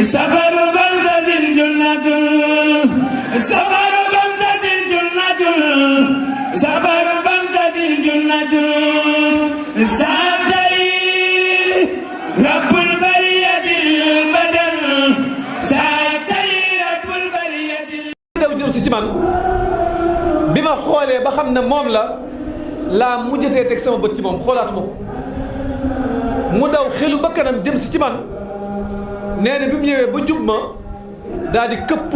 سفر بمزة جنة سفر بمزة جنة سفر بمزة جنة ساتري رب البرية البدن ساتري رب البرية daw jëm si ci man bi ma xoolee ba xam ne moom la laa mujjatee teg sama bët ci moom xoolaatuma ko mu daw xelu ba kanam jëm si ci man nee na bi mu ñëwee ba jub ma daal di këpp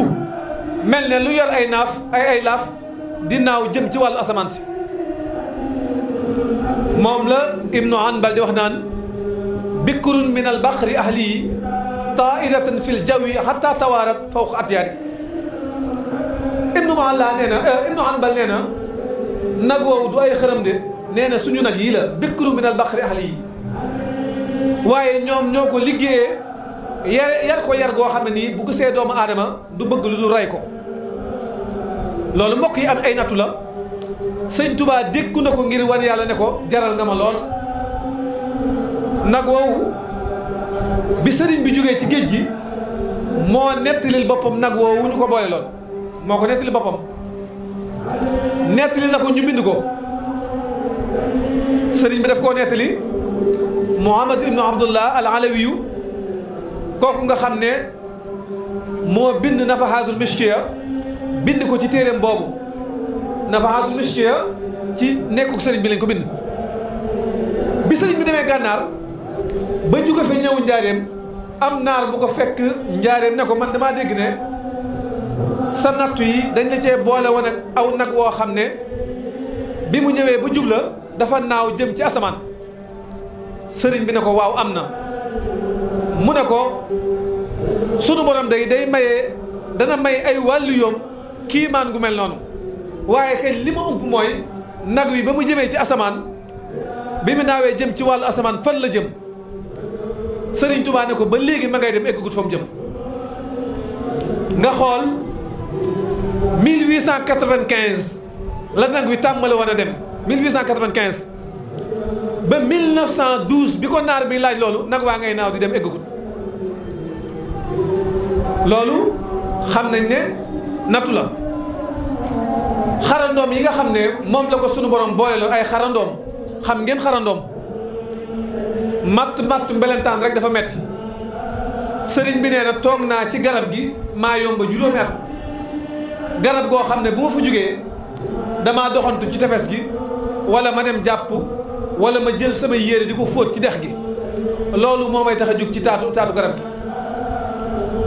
mel ne lu yor ay naaf ay laaf di naaw jëm ci wàllu asamaan si moom la Ibnu Hanbal di wax naan bikrun min al baqri ahli taa'iratan fil jawi hatta tawaarat fawqa atyaari Ibnu Hanbal nee na nag woowu du ay xërëm de nee na suñu nag yii la bikru min al baqri ahli yi waaye ñoom ñoo ko liggéeyee yar ko yar goo xam ne nii bu gisee doomu aadama du bëgg lu dul rey ko loolu mbokk yi am ay nattu la sëñ Tuubaa dékku na ko ngir wan yàlla ne ko jaral nga ma lool nag woowu bi sëriñ bi jógee ci géej gi moo nettalil boppam nag woowu ñu ko boole lool moo ko nettali boppam nettali na ko ñu bind ko sëriñ bi daf koo nettali Muhammad ibnu Abdullah al Alawiyu kooku nga xam ne moo bind Nafahatul Mishkiya bind ko ci téeréem boobu Nafahatul Mishkiya ci nekkuk sëriñ bi lañ ko bind bi sëriñ bi demee gànnaar ba jóge fa ñëw njaareem am naar bu ko fekk njaareem ne ko man damaa dégg ne sa nattu yi dañ la cee boole woon ak aw nag woo xam ne bi mu ñëwee ba jubla dafa naaw jëm ci asamaan sëriñ bi ne ko waaw am na mu ne ko sunu borom day maye dana may ay wàllu yoom kiimaan gu mel noonu waaye xëy li ma ëmp mooy nag wi ba mu jëmee ci asamaan bi mu naawee jëm ci wàllu asamaan fan la jëm sëriñ Tuubaa ne ko ba léegi ma ngay dem eggagut fa mu jëm nga xool 1895 la nag wi tàmbale woon a dem 1895 ba 1912 bi ko naar bi laaj loolu nag waa ngay naaw di dem eggagut loolu xam nañ ne nattu la xarandoom yi nga xam ne moom la ko sunu borom boole loolu ay xarandoom xam ngeen xarandoom matt mbelentaan rek dafa metti sëriñ bi nee na toog naa ci garab gi maa yomba juróomi at garab goo xam ne bu ma fa jógee damaa doxantu ci tefes gi wala ma dem jàpp wala ma jël samay yére di ko fóot ci dex gi loolu moo may tax a jóg ci taatu garab gi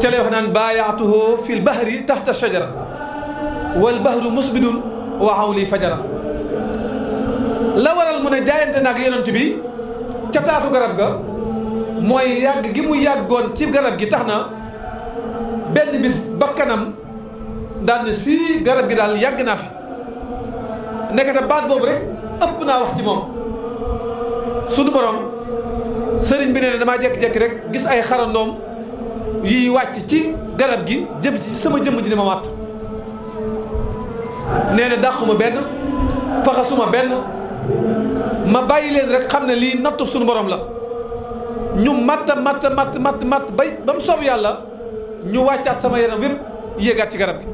ca lay wax naan baayaatuhu fil bahri taxta shajara wal bahru musbidun wa hawli fajara la waral mu ne jaayante nag yonent bi ca taatu garab ga mooy yàgg gi mu yàggoon ci garab gi tax na benn bis bakkanam daan ne si garab gi daal yàgg naa fi nekkate baat boobu rek ëpp naa wax ci moom sunu borom sëriñ bi nee na damaa jekki-jekki rek gis ay xarandoom yuy wàcc ci garab gi jëm ci sama jëmm ji ne ma wàtt nee na dàquma benn faxasuma benn ma bàyyi leen rek xam ne lii nattu sunu borom la ñu matt bay ba mu soob yàlla ñu wàccaat sama yaram wépp yéegaat ci garab gi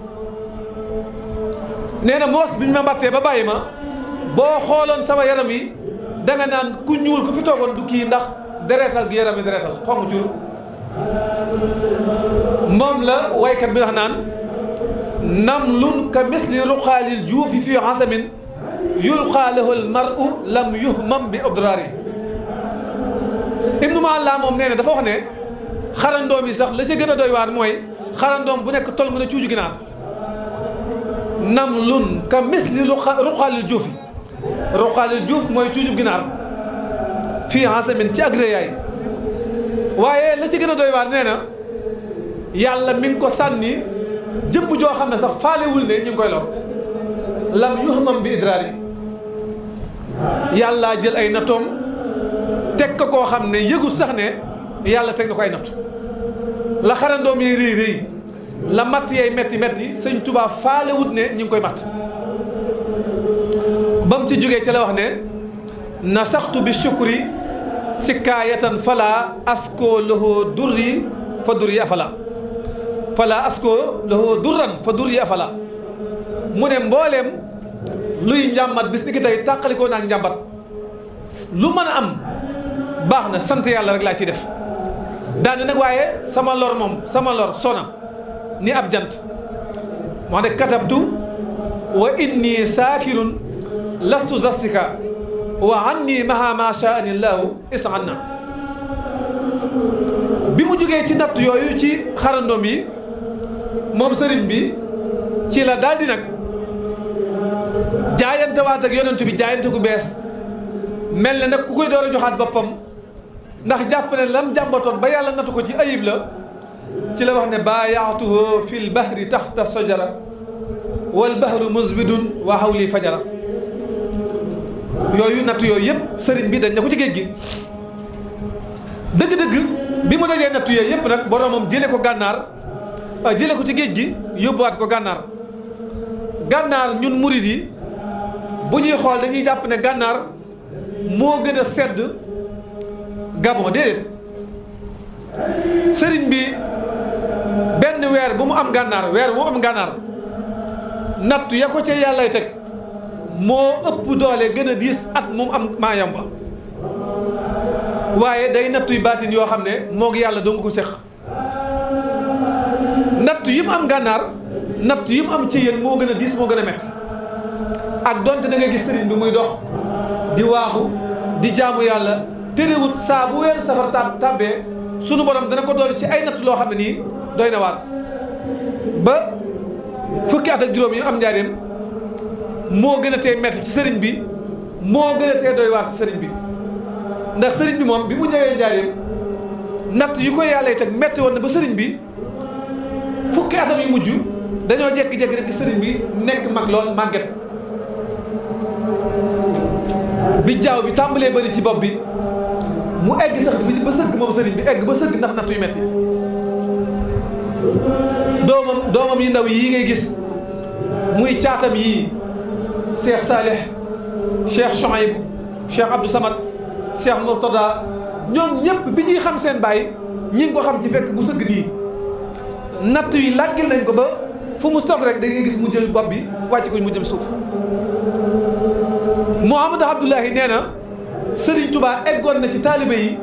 nee na moos bi ñu ma mbattee ba bàyyi ma boo xooloon sama yaram yi danga naan ku ñuul ku fi toogoon du kii ndax deretal gi yaram yi deretal xonq cur moom la waykat bi wax naan namlun ka misli ruqaalil juufi fi asamin yulqaa lahu al mar'u lam yuhmam bi odraari Ibnu Maalla moom nee na dafa wax ne xarandoom yi sax la ca gën a doy waar mooy xarandoom bu nekk tol nga ne cuuju ginaar namlun ka misli ruqaalil juufi ruqaalil juuf mooy cuujub ginaar fii asamin ci agré yaay waaye la ci gën a doy waar nee na yàlla mi ngi ko sànni jëmm joo xam ne sax faalewul ne ñu ngi koy lor lam yuhmam bi idraari yàlla jël ay nattoom teg ko koo xam ne yëgul sax ne yàlla teg na ko ay natt la xarandoom yi rëy la matt yay metti sëñ Tuubaa faalewut ne ñu ngi koy matt ba mu ci jógee ci la wax ne nasaxtu bi shukri sikaayatan fala asko lahu durri fa durri afala fala asko lahu durran fa durri afala mu ne mbooleem luy njàmbat bis ni ki tey tàqalikoo naak njàmbat lu mën a am baax na sant yàlla rek laa ci def daane nag waaye sama lor moom sama lor sona ni ab jant moo ne katabtu wa inni saakirun lastu zastika wa anni maha ma shaani llahu isanna bi mu jógee ci natt yooyu ci xarandoom yi moom sëriñ bi ci la daal di nag jaayante waat ak yonent bi jaayante gu bees mel ne nag ku koy door a joxaat boppam ndax jàpp ne lam jàmbatoon ba yàlla nattu ko ci ayib la ci la wax ne baayaatuhu fil bahri taxta sajara wal bahru musbidun wa hawli fajara yooyu natt yooyu yëpp sëriñ bi dañ ne ko ci géej gi dëgg-dëgg bi mu dajee natt yooyu yëpp nag boromam jële ko gànnaar jële ko ci géej gi yóbbuwaat ko gànnaar gànnaar ñun murid yi bu ñuy xool dañuy jàpp ne gànnaar moo gën a sedd Gabon déedéet sëriñ bi benn weer bu mu am gànnaar weer bu mu am gànnaar natt ya ko ca yàllay teg moo ëpp doole gën a diis at mu am Mayumba waaye day nattu yu baatin yoo xam ne moo ngi yàlla doo nga ko seq natt yi mu am gànnaar natt yi mu am ci yéen moo gën a diis moo gën a métti ak donte da nga gis sëriñ bi muy dox di waaxu di jaamu yàlla terewut saa bu weeru safar tàbbee sunu borom dana ko dool ci ay natt loo xam ne nii doy na waar ba fukki at ak juróom yi am njaareem moo gën a tee métti ci sëriñ bi moo gën a tee doy waar ci sëriñ bi ndax sëriñ bi moom bi mu ñëwee njaareem natt yu ko yàlla teg métti woon na ba sëriñ bi fukki atam yu mujj dañoo jékki-jékki rek sëriñ bi nekk mag lool màgget bi jaaw bi tàmbalee bëri ci bopp bi mu egg sax ba sëgg moom sëriñ bi egg ba sëgg ndax natt yu metti doomam yi ndaw yii ngay gis muy caatam yii Cheikh Saleh Cheikh Chouaib Cheikh Abdou Samad Cheikh Mourtada ñoom ñëpp bi ñuy xam seen baay ñi ngi ko xam ci fekk bu sëgg nii natt yi làggil nañ ko ba fu mu soog rek da ngay gis mu jël bopp bi wàcc ko mu jëm suuf Mouhamadou Abdoulahi nee na Serigne Touba eggoon na ci taalibe yi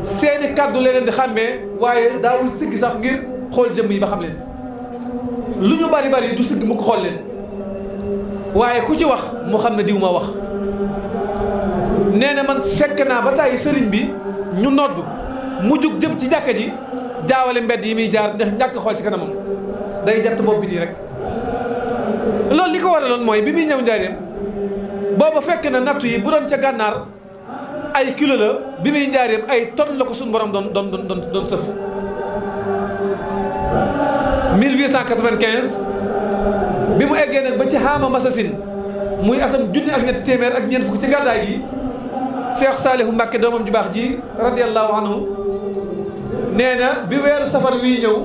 seeni kàddu leen di xàmmee waaye daawul siggi sax ngir xool jëmm yi ba xam leen lu ñu bari bari du sigg mu ko xool leen waaye ku ci wax mu xam ne diw ma wax nee na man fekk naa ba tàyyi sëriñ bi ñu nodd mu jug jëm ci jàkka ji jaawale mbedd yi muy jaar ndax ñàkk xool ci kanamam day jatt bopp bi nii rek loolu li ko waraloon mooy bi muy ñëw njaareem booba fekk na nattu yi bu doon ca gànnaar ay kilo la bi muy njaareem ay tonne la ko suñu borom doon sëf 1895 bi mu eggee nag ba ci xaama masasin muy atam junni ak ñetti téeméer ak ñeent fukk ci gàddaay gi Cheikh Saalihu Mbàkke doomam ju baax ji radiyallahu anhu nee na bi weeru safar wii ñëw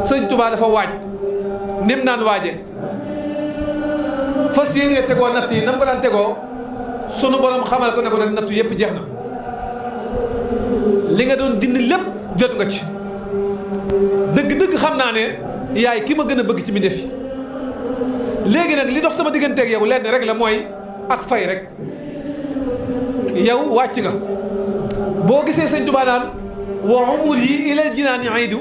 sëñ Tuubaa dafa waaj nim naan waaje fas yéenee tegoo natt yi nam ko daan tegoo sunu borom xamal ko ne ko nag nattu yëpp jeex na li nga doon dindi lépp jot nga ci dëgg-dëgg xam naa ne yaay ki ma gën a bëgg ci mi def yi léegi nag li dox sama digganteeg yow lenn rek la mooy ak fay rek yow wàcc nga boo gisee sëñ Tuubaa naan wa umur yi ilal jinaani aydu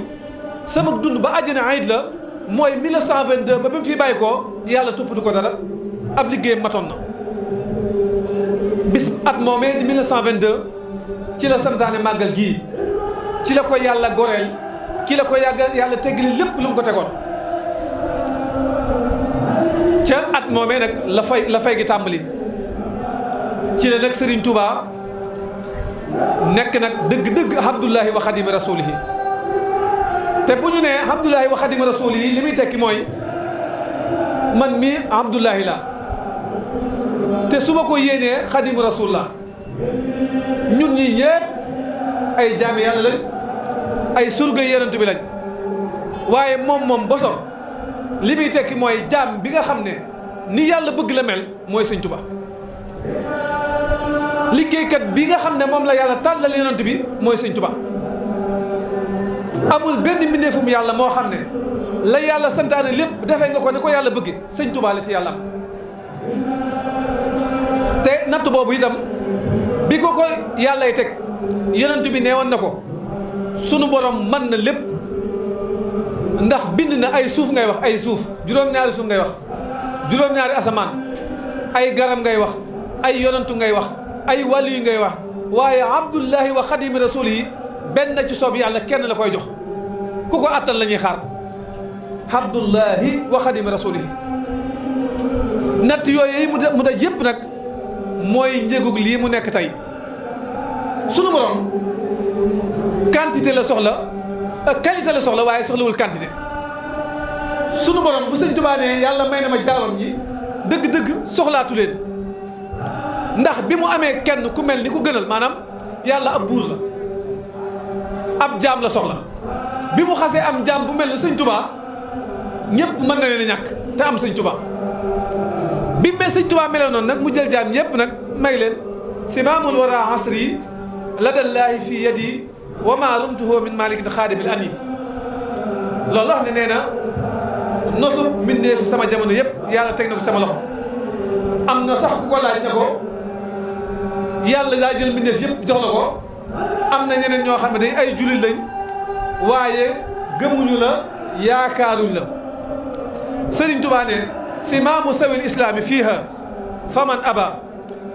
sama dund ba àjjana ayid la mooy 1922 ba bi mu fi bàyyi ko yàlla toppatu ko dara ab liggéeyam matoon na bis at moomee di 1922 ci la santaane màggal gii ci la ko yàlla goreel ci la ko yàlla teggali lépp lu mu ko tegoon ca at moomee nag la fay gi tàmbali ci la nag Serigne Touba nekk nag dëgg-dëgg Abdullahi wa Xadimi Rasulihi te bu ñu nee Abdullahi wa Xadimi Rasulihi li muy tekki mooy man mii Abdullahi la te su ma ko yéenee Xadimu Rasul la ñun ñii ñëpp ay jaami yàlla lañ ay surga yonent bi lañ waaye moom bosom li muy tekki mooy jaam bi nga xam ne ni yàlla bëgg la mel mooy Sëñ Tuba liggéeykat bi nga xam ne moom la yàlla tàllal yonent bi mooy Sëñ Tuba amul benn mbindeefum yàlla moo xam ne la yàlla santaane lépp defee nga ko ni ko yàlla bëgge sëñ Tuubaa la ci yàlla am te natt boobu itam bi ko yàllay teg yonent bi neewoon na ko sunu borom mën na lépp ndax bind na ay suuf ngay wax ay suuf juróom-ñaari suuf ngay wax juróom-ñaari asamaan ay garab ngay wax ay yonantu ngay wax ay wàlli yu ngay wax waaye abdullahi wa xadimi rasul yi benn ci soob yàlla kenn la koy jox ku ko attal la ñuy xaar abdullahi wa xadimi rasul yi natt yooyu mu da yëpp nag mooy njëgug lii mu nekk tey sunu borom quantité la soxla qualité la soxla waaye soxlawul quantité sunu borom bu sëñ Tuubaa ne yàlla may na ma jaamam ñi dëgg-dëgg soxlaatu leen ndax bi mu amee kenn ku mel ni ku gënal maanaam yàlla ab buur la ab jaam la soxla bi mu xasee am jaam bu mel ni sëñ Tuubaa ñëpp mën na leen a ñàkk te am sëñ Tuubaa bi me sëñ Tuubaa melee noonu nag mu jël jaam ñëpp nag may leen simaamul wara asri ladallaahi fi yadi wa ma rumtuhu min malikin xaadibil ani loolu wax ne nee na nosu mbindee fi sama jamono yëpp yàlla teg na ko sama loxo am na sax ku ko laaj na ko yàlla daa jël mbindeef yëpp jox la ko am na ñeneen ñoo xam ne day ay jullit lañ waaye gëmuñu la yaakaaruñ la Sëriñ Tuubaa ne simaamu sawil islaami fiiha faman aba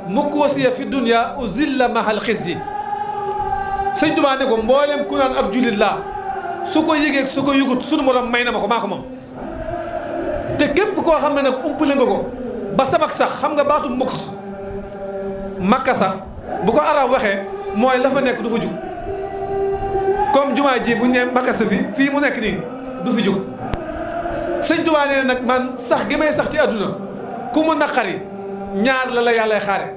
mukoosiya fi dunya uzilla mahal xisji Sëriñ Tuubaa ne ko mboolem ku naan ab jullit laa su ko yëgee su ko yëgut sunu borom may na ma ko maa ko moom te képp koo xam ne nag umpale nga ko ba sabak sax xam nga baatu muks makka sax bu ko arab waxee mooy la fa nekk du fa jug comme jumaa ji bu ñu nee makka sa fii mu nekk nii du fi jug Sëñ Tuubaa nee nag man sax gi may sax ci àdduna ku mu naqari ñaar la yàllay xaare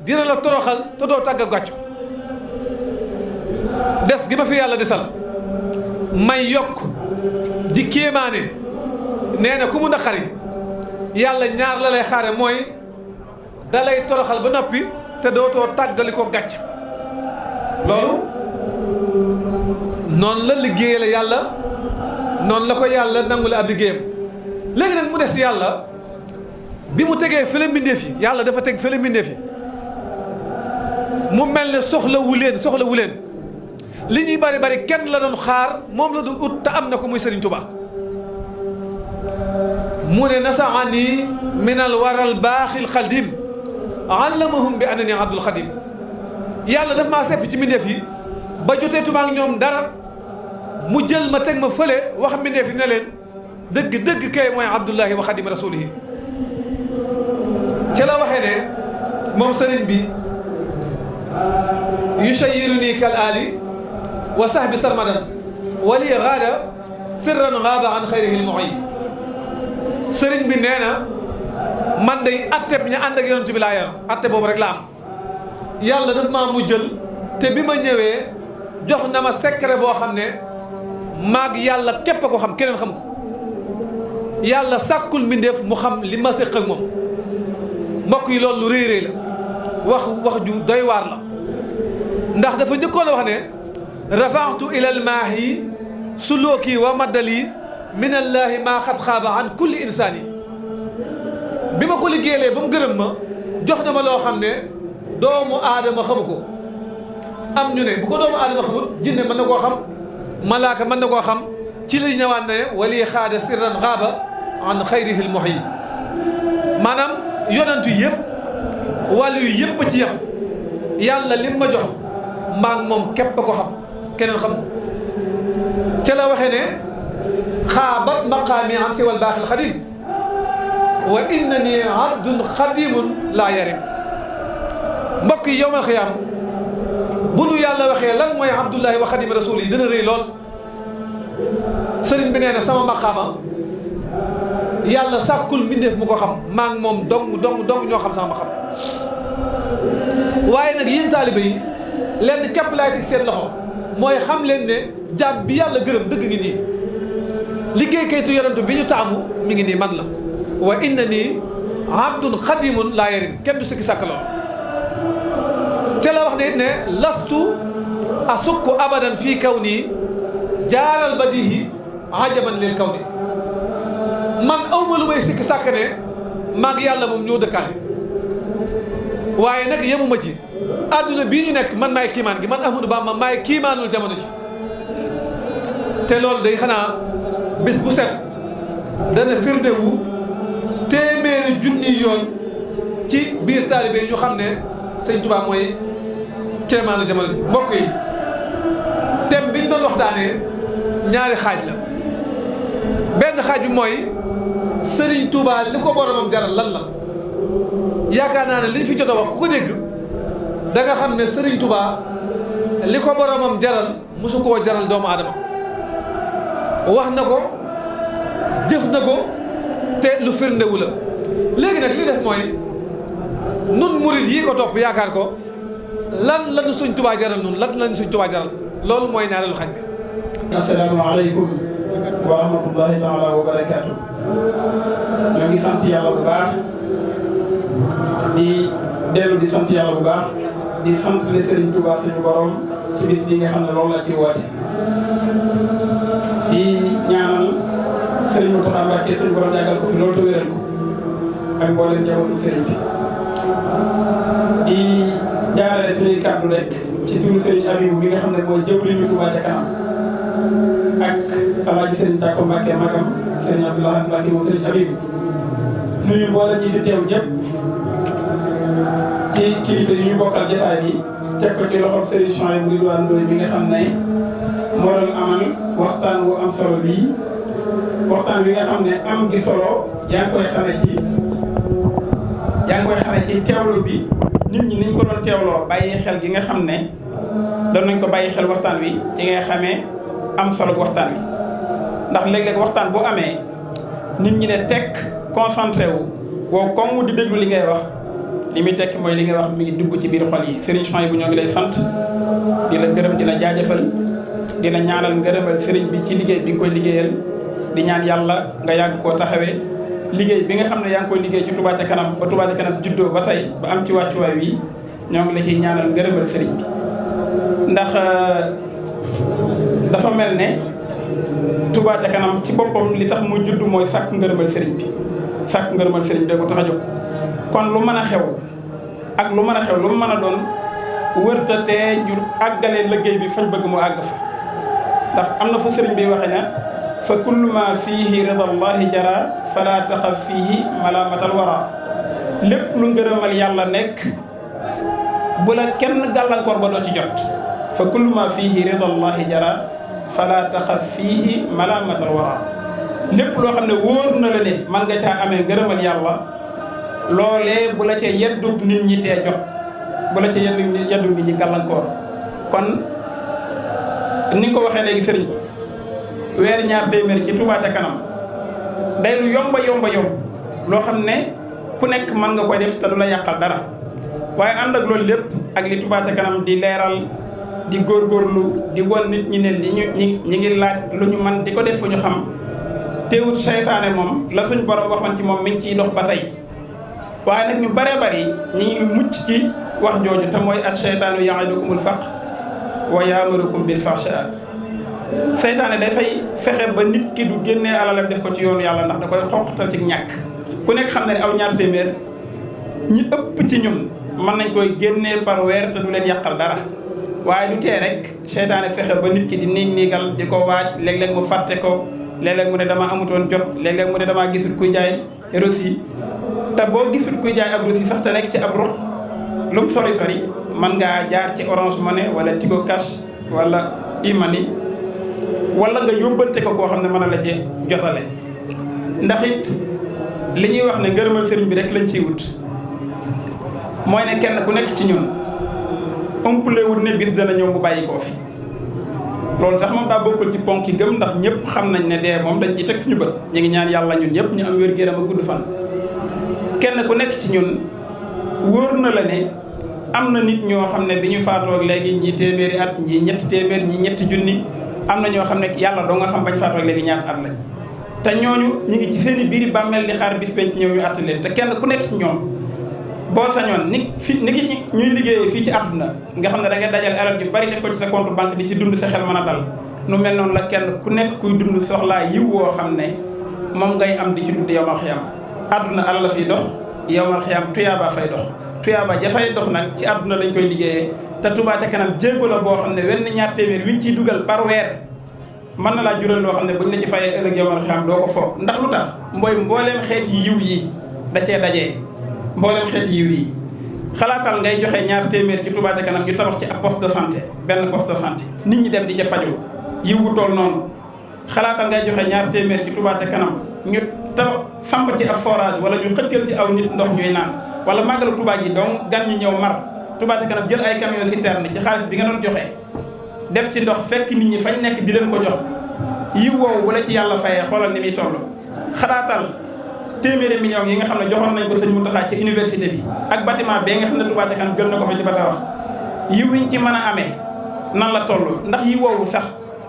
dina la toroxal te doo tàgg gàccu des gi ma fi yàlla desal may yokk di kéemaane nee na ku mu naqari yàlla ñaar la lay xaare mooy da lay toroxal ba noppi te dootoo tàggali ko gàcc loolu noonu la liggéeyale yàlla noonu la ko yàlla nangule ab liggéeyam léegi nag mu des yàlla bi mu tegee fële mbindeef yi yàlla dafa teg fële mbindeef yi mu mel ne soxlawu leen li ñuy bari bari kenn la doon xaar moom la doon ut te am na ko muy Sëriñ Tuubaa mu ne nasaani minal waral baaxil xadim allamahum bi annani abdul xadim yàlla daf maa sepp ci mbindeef yi ba jotee tumaa ak ñoom dara mu jël ma teg ma fële wax mbindeef yi ne leen dëgg kay mooy abdullahi wa xadim rasulihi ca la waxee ne moom sëriñ bi yushayiruni kal ali wa sahbi sarmadan wali gaada sirran gaaba an xayrihi lmuyi sëriñ bi nee na man day atteb ña ànd ak yonent bi laa yor atte boobu rek la am yàlla daf maa mujjal te bi ma ñëwee jox na ma secret boo xam ne maag yàlla képp a ko xam keneen xam ko yàlla sàkkul mbindeef mu xam li ma séq ak moom mbokk yi loolu lu rëy la wax ju doy waar la ndax dafa njëkkoon a wax ne rafaatu ilal maahi sulooki wa maddali minallaahi maa xat xaaba an kulli insaan yi bi ma ko liggéeyee ba mu gërëm ma jox na ma loo xam ne doomu aadama xamu ko am ñu ne bu ko doomu aadama xamul jinne mën na koo xam malaaka mën na koo xam ci li ñëwaat ne wali xaada sirran xaaba an xayrihi lmuhyi maanaam yonantu yëpp wàllu yu yëpp ci yam yàlla lim ma jox maa ngi moom képp a ko xam keneen xam ko ca la waxee ne xaabat maqaami an siwal baaxil xadim wa innani abdun xadimun laa yarim mbokk yi yowmal xiyaam bu nu yàlla waxee lan mooy abdullahi wa xadim rasul yi dina rëy lool sëriñ bi nee na sama maqaama yàlla sàkkul mbindeef mu ko xam maa ngi moom dong ñoo xam sama maqaam waaye nag yéen taalibe yi lenn képp laay teg seen loxo mooy xam leen ne jaam bi yàlla gërëm dëgg ngi nii liggéey kayitu yonent bi ñu taamu mi ngi nii man la wa inna nii abdun xadimun laa yarim kenn du sikki sàkk lool te la wax ne it ne lastu asukku abadan fii kaw nii jaaral badihi ajaban lil kaw ni man awma lu may sikk sàkk ne maag yàlla moom ñoo dëkkaale waaye nag yemuma ci àdduna bii ñu nekk man maay kiimaan gi man Ahmadou Bamba maay kiimaanul jamono ji te loolu day xanaa bis bu set dana firndewu téeméeri junni yoon ci biir taalibe yi ñu xam ne sëñ Tuubaa mooy kiimaanul jamono ji. mbokk yi thème bi ñu doon waxtaanee ñaari xaaj la benn xaaj bi mooy Sëriñ Tuubaa li ko boromam jaral lan la yaakaar naa ne liñ fi jot a wax ku ko dégg da nga xam ne Sëriñ Tuubaa li ko boromam jaral mosu koo jaral doomu aadama wax na ko jëf na ko te lu firndewu la. léegi nag li des mooy nun murid yi ko topp yaakaar ko lan lañu Sëriñ Tuubaa jaral nun lan lañu Sëriñ Tuubaa jaral loolu mooy ñaareelu xaaj bi. asalaamaaleykum wa rahmatullahi taala wa barakaatu. ñoo ngi sant yàlla bu baax di dellu di sant yàlla bu baax di sant le Serigne Touba suñu borom ci bis bi nga xam ne loolu la ci woote. di ñaanal Serigne Mountakha Mbacké suñu borom yàggal ko fi loolu te wéral ko ak mboolem njabootu Serigne bi. di jaarale suñuy kàddu rek ci turu Serigne Abibou bi nga xam ne mooy jëwriñu Touba ca kanam ak Alaaji Serigne Tako Mbacké magam Serigne Abdoulaye Mbacké moom Serigne Abibou nuyu mboolem ñi fi teew ñëpp ci kilifa yi ñu bokkal jotaay bi teg ko ci loxob Serigne Chouaïbou bu Ridwane Ndoye bi nga xam ne moo doon amal waxtaan wu am solo bii waxtaan bi nga xam ne am gi solo yaa ngi koy xamee ci teewlu bi nit ñi niñ ko doon teewloo bàyyi xel gi nga xam ne doon nañ ko bàyyi xel waxtaan wi ci ngay xamee am solo waxtaan wi ndax léeg-léeg waxtaan bu amee nit ñi ne tekk concentré wu wow comme di déglu li ngay wax li muy tekk mooy li ngay wax mi ngi dugg ci biir xol yi. Serigne Chouaïbou bu ñoo ngi lay sant di la gërëm di la jaajëfal di la ñaanal ngërëmal Serigne bi ci liggéey bi nga koy liggéeyal di ñaan yàlla nga yàgg koo taxawee liggéey bi nga xam ne yaa ngi koy liggéey ci Touba ca kanam ba Touba ca kanam juddoo ba tey ba am ci wàccuwaay wi ñoo ngi la ciy ñaanal ngërëmal Serigne bi ndax dafa mel ne Touba ca kanam ci boppam li tax mu judd mooy sàkk ngërëmal Serigne bi sàkk ngërëmal Serigne bi da ko tax a jóg. kon lu mën a xew ak lu mën a xew lu mu mën a doon wërta tee ñu àggalee liggéey bi fañ bëgg mu àgg fa ndax am na fa Serigne bi waxe na fa kullu ma fiihi ridallahi jara fala taqaf fiihi malamatal wara lépp lu ngërëmal yàlla nekk bu la kenn gàllankoor ba doo ci jot fa kullu ma fiihi ridallahi jara fala taqaf fiihi malamatal wara lépp loo xam ne wóor na la ne man nga caa amee ngërëmal yàlla loolee bu la ca yeddug nit ñi tee jot bu la ca yeddug nit ñi gàllankoor kon ni ko waxee léegi sëriñ weer ñaar téeméer ci Touba ca kanam day lu yomb loo xam ne ku nekk mën nga koy def te du la yàqal dara waaye ànd ak loolu lépp ak li Touba ca kanam di leeral di góorgóorlu di won nit ñi ne ñi ngi laaj lu ñu man di ko def fu ñu xam teewut seytaane moom la suñ borom waxoon ci moom mi ngi ciy dox ba tey waaye nag ñu bëree bëri ñi ngi mucc ci wax jooju te mooy ash-shaytaanu ya'idukumul faqr wa ya'murukum bil fahshaa seytaane dafay fexe ba nit ki du génnee alalam def ko ci yoonu yàlla ndax da koy xoqtal ci ñàkk ku nekk xam na ne aw ñaar téeméer ñi ëpp ci ñun mën nañ koy génnee par weer te du leen yàqal dara waaye du tee rek seytaane fexe ba nit ki di niigal di ko waaj léeg-léeg mu fàtte ko léeg-léeg mu ne dama amutoon jot léeg-léeg mu ne damaa gisul kuy jaay rosi te boo gisul kuy jaay ab rosi sax te nekk ci ab ruq lu mu sori mën ngaa jaar ci Orange Money wala Tigo Cash wala Imani wala nga yóbbante ko koo xam ne mën na la ci jotale ndax it li ñuy wax ne ngërëmal sëriñ bi rek lañ ciy wut mooy ne kenn ku nekk ci ñun ëmpule wut ne bis dana ñëw mu bàyyi koo fi loolu sax moom daa bokkul ci ponk yi gëm ndax ñëpp xam nañ ne dee moom dañ ciy teg suñu bët ñu ngi ñaan yàlla ñun ñëpp ñu am wér-gu-yaram ak gudd fan kenn ku nekk ci ñun wóor na la ne am na nit ñoo xam ne bi ñu faatoo ak léegi ñi téeméeri at ñi ñetti téeméer ñi ñetti junni am na ñoo xam ne yàlla doo nga xam bañ faatoo ak léegi ñaata at lañ te ñooñu ñu ngi ci seen i biiri bàmmeel di xaar bis penc ñëw ñu àtt leen te kenn ku nekk ci ñoom boo sañoon ni ki ñuy liggéeyee fii ci àdduna nga xam ne da ngay dajal alal ju bari def ko ci sa compte banque di ci dund sa xel mën a dal nu mel noonu la kenn ku nekk kuy dund soxlaa yiw woo xam ne moom ngay am di ci dund yowmal xiyam àdduna ala la fiy dox yowmal xiyam tuyaaba fay dox tuyaaba ja fay dox nag ci àdduna lañ koy liggéeyee te Touba ca kanam jéego la boo xam ne wenn ñaar téeméer wiñ ciy dugal par weer mën na laa jural loo xam ne buñ la ci fayee ëllëg yowmal xiyam doo ko foog ndax lu tax mbooleem xeeti yiw yi da cee dajee mbooleem xeeti yiw yi xalaatal ngay joxe ñaar téeméer ci Touba ca kanam ñu tabax ci ab poste de santé benn poste de santé nit ñi dem di ca faju yiw wu toll noonu xalaatal ngay joxe ñaar téeméer ci Touba ca kanam ñu tabax samp ci ab forage wala ñu xëccal ci aw nit ndox ñuy naan wala màggalu Touba gi donc gan ñi ñëw mar Touba ca kanam jël ay camion citerne ci xaalis bi nga doon joxe def ci ndox fekk nit ñi fañ nekk di leen ko jox yiw woowu bu la ci yàlla fayee xoolal ni muy toll xalaatal téeméeri millions yi nga xam ne joxoon nañ ko sëñ Mountakha ci université bi ak bâtiment bee nga xam ne Touba ca kanam jël na ko fa di ba tabax yiw wiñ ci mën a amee nan la toll ndax yiw woowu sax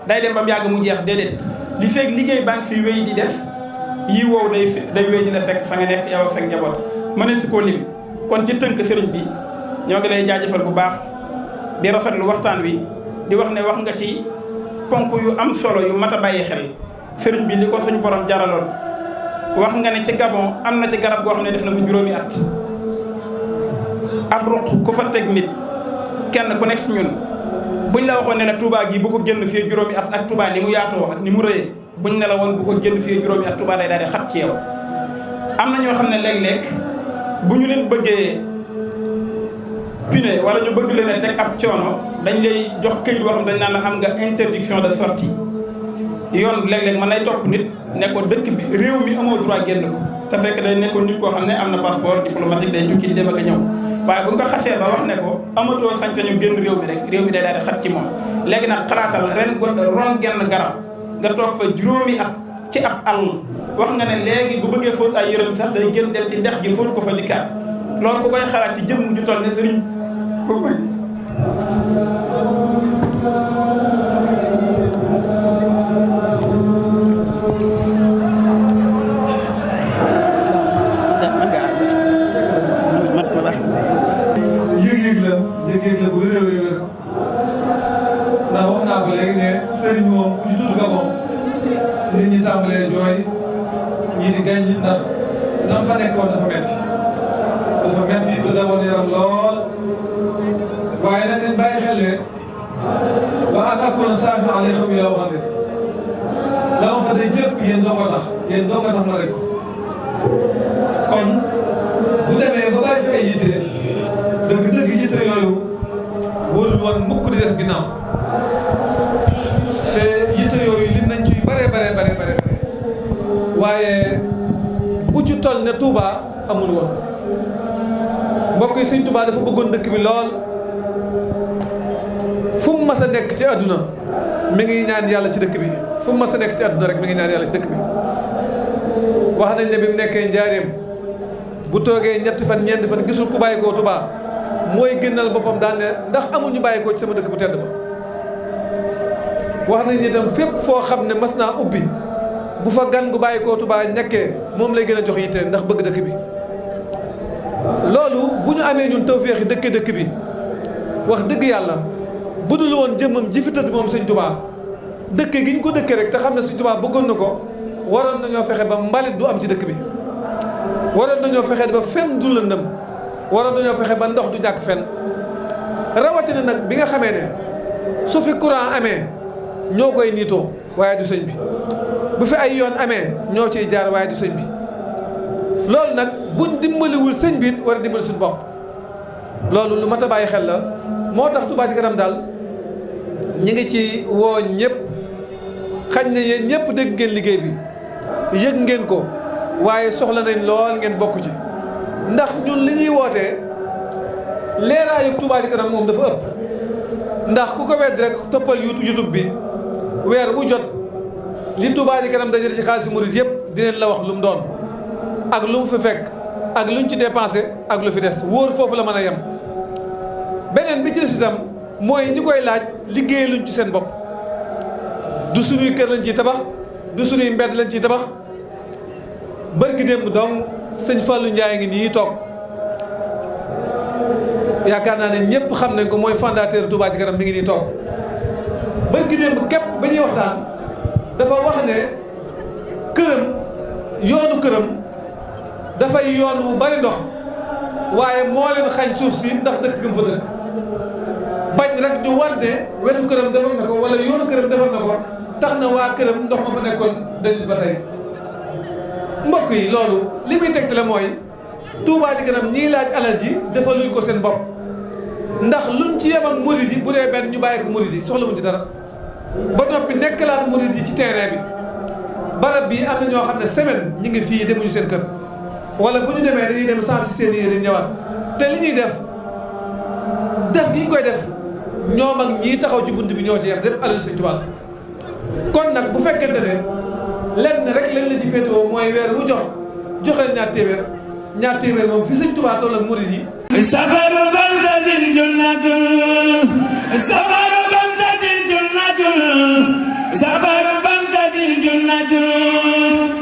day dem ba mu yàgg mu jeex déedéet li fekk liggéey baa ngi fi wéy di des yiw woowu day wéy di la fekk fa nga nekk yow ak sa njaboot mënee si koo lim kon ci tënk sëriñ bi ñoo ngi lay jaajëfal bu baax di rafetlu waxtaan wi di wax ne wax nga ci ponk yu am solo yu mat a bàyyi xel sëriñ bi li ko suñu borom jaraloon wax nga ne ci Gabon am na ci garab goo xam ne def na fa juróomi at ab ruq ku fa teg nit kenn ku nekk ci ñun buñ la waxoon ne la Touba gi bu ko génn fii juróomi at ak Touba ni mu yaatoo ak ni mu rëyee buñ ne la woon bu ko génn fii juróomi at Touba day daal di xat ci yow am na ñoo xam ne léeg-léeg bu ñu leen bëggee pine wala ñu bëgg leen a teg ab coono dañ lay jox këyit boo xam dañ naan la am nga interdiction de sortie yoon léeg-léeg mën nay topp nit ne ko dëkk bi réew mi amoo droit génn ko te fekk day nekkoon nit koo xam ne am na passeport diplomatique day tukki di dem ak a ñëw waaye bu nga ko xasee ba wax ne ko amatoo sañ-sañu génn réew mi rek réew mi day daal di xat ci moom léegi nag xalaatal ren ron genn garab nga toog fa juróomi at ci ab àll wax nga ne léegi bu bëggee fóot ay yërëm sax day gën dem ci dex gi fóot ko fa dikkaat loolu ku koy xalaat ci jëmm ju toll ne sëriñ yëg-yëg la bu wér a wér ndax wax naa ko léegi ne sëriñ moom ku ci tudd Gabon nit ñi tàmbalee jooy ñii di gañ ndax nam fa nekkoon dafa metti te dawoon yaram lool waaye nag dañ bàyyi xel ne wa an akuna saafi alaykum yi la waxoon ne la ma fa dëj lépp yéen doo ko tax ma rek ko kon bu demee ba bàyyi fi ay yitte dëgg yitte yooyu warul woon mukk di des ginnaaw te yitte yooyu lim nañ ci bare waaye bu ci toll ne Touba amul woon mbokk yi Sëñ Touba dafa bëggoon dëkk bi lool fu mu mas a nekk ci àdduna mi ngi ñaan yàlla ci dëkk bi fu mu mas a nekk ci àdduna rek mi ngi ñaan yàlla ci dëkk bi wax nañ ne bi mu nekkee njaareem bu toogee ñetti fan ñeenti fan gisul ku bàyyi koo Touba mooy génnal boppam daan ne ndax amul ñu bàyyi ko ci sama dëkk bu tedd ba wax nañ itam fépp foo xam ne mas naa ubbi bu fa gan gu bàyyi koo Touba ñekkee moom lay gën a jox yitte ndax bëgg dëkk bi loolu bu ñu amee ñun tawféexi dëkk bi wax dëgg yàlla bu dul woon jëmmam ji fi tëdd moom Sëñ Touba dëkke gi ñu ko dëkkee rek te xam ne Sëñ Touba bëggoon na ko waroon nañoo fexe ba mbalit du am ci dëkk bi waroon nañoo fexe ba fenn du lëndëm waroon nañoo fexe ba ndox du jàkk fenn rawatina nag bi nga xamee ne su fi courant amee ñoo koy niitoo waaye du sëñ bi bu fi ay yoon amee ñoo ciy jaar waaye du sëñ bi loolu nag buñ dimbaliwul sëñ bi it war a dimbali suñu bopp loolu lu mat a bàyyi xel la moo tax Touba Ca Kanam daal ñi ngi ci woo ñëpp xañ na yéen ñëpp dégg ngeen liggéey bi yëg ngeen ko waaye soxla nañ lool ngeen bokk ci ndax ñun li ñuy wootee leeraayu Touba Ca Kanam moom dafa ëpp ndax ku ko wedd rek toppal YouTube bi weer wu jot li Touba Ca Kanam dajale ci xaalis murid yëpp dinañ la wax lu mu doon ak lu mu fi fekk ak luñ ci dépensé ak lu fi des wóor foofu la mën a yem beneen bi ci des itam mooy ñi koy laaj liggéey luñ ci seen bopp du suñuy kër lañ ciy tabax du suñuy mbedd lañ ciy tabax bërki démb donc sëñ Fallou Ndiaye ngi nii toog yaakaar naa ne ñëpp xam nañ ko mooy fondateur Touba Ca Kanam mi ngi nii toog bërki démb képp ba ñuy waxtaan dafa wax ne këram yoonu këram dafay yoon wu bari ndox waaye moo leen xañ suuf si ndax dëkk gëm fa dëkk bañ rek ñu war ne wetu këram defar na ko wala yoonu këram defar na ko tax na waa këram ndox ma fa nekkoon dañu ba tey mbokk yi loolu li muy tegtale mooy Touba Ca Kanam ñii laaj alal ji defaluñ ko seen bopp ndax luñ ci yem ak murid yi bu dee benn ñu bàyyi ko murid yi soxlawuñ ci dara ba noppi nekkalaat murid yi ci terrain bi barab bii am na ñoo xam ne semaine ñi ngi fii demuñu seen kër wala bu ñu demee dañuy dem sans si seen yére ñëwaat te li ñuy def gi ñu koy def ñoom ak ñii taxaw ci bunt bi ñoo ci yem def alal Sëñ Tuubaa kon nag bu fekkente ne lenn rek lañ la ci féetewoo mooy weer wu joxe ñaar téeméer moom fi Sëñ Tuubaa toll ak murid yi safaru bamsatin junnatul safaru bamsatin junnatul safaru bamsatin junnatul